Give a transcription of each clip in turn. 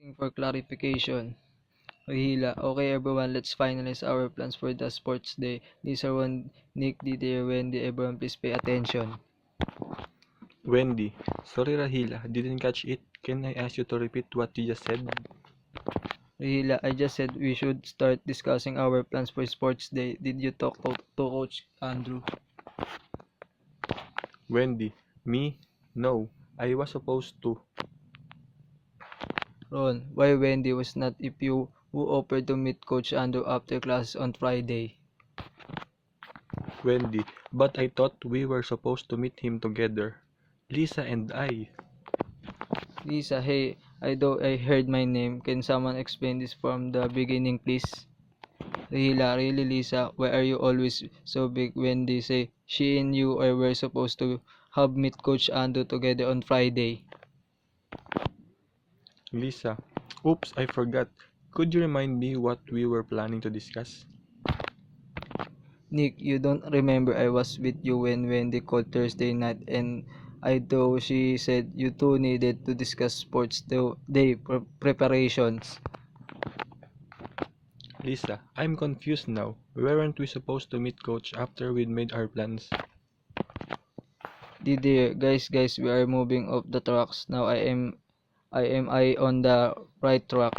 Asking for clarification. Rahila, okay everyone, let's finalize our plans for the sports day. These are one Nick, Didier, Wendy, everyone please pay attention. Wendy, sorry Rahila, didn't catch it. Can I ask you to repeat what you just said? Rahila, I just said we should start discussing our plans for sports day. Did you talk to Coach Andrew? Wendy, me? No, I was supposed to. Ron, why Wendy was not if you who offered to meet Coach Andrew after class on Friday? Wendy, but I thought we were supposed to meet him together. Lisa and I. Lisa, hey, I thought I heard my name. Can someone explain this from the beginning, please? Rahila, really Lisa, why are you always so big when they say she and you are were supposed to have meet Coach Ando together on Friday? Lisa, oops, I forgot. Could you remind me what we were planning to discuss? Nick, you don't remember I was with you when they called Thursday night and I though she said you two needed to discuss sports day preparations. Lisa, I'm confused now. Weren't we supposed to meet Coach after we'd made our plans? Didier, guys, we are moving off the tracks. Now I on the right track.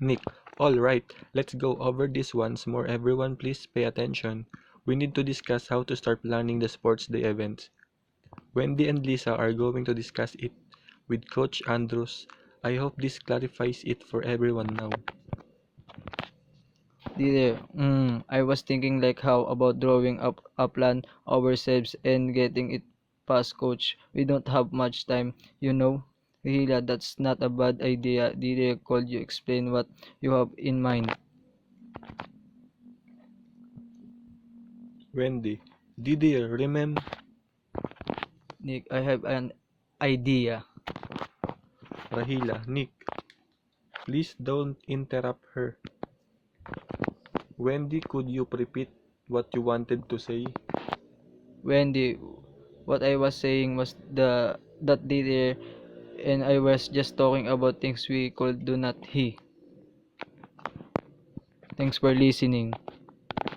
Nick, alright, let's go over this once more. Everyone please pay attention. We need to discuss how to start planning the sports day events. Wendy and Lisa are going to discuss it with Coach Andrews. I hope this clarifies it for everyone now. Didier, I was thinking like how about drawing up a plan ourselves and getting it past coach. We don't have much time, you know. Hila, that's not a bad idea. Didier, could you explain what you have in mind? Wendy, Didier, remember? Nick, I have an idea. Rahila, Nick, please don't interrupt her. Wendy, could you repeat what you wanted to say? Wendy, what I was saying was that Didier and I was just talking about things we could do not he. Thanks for listening.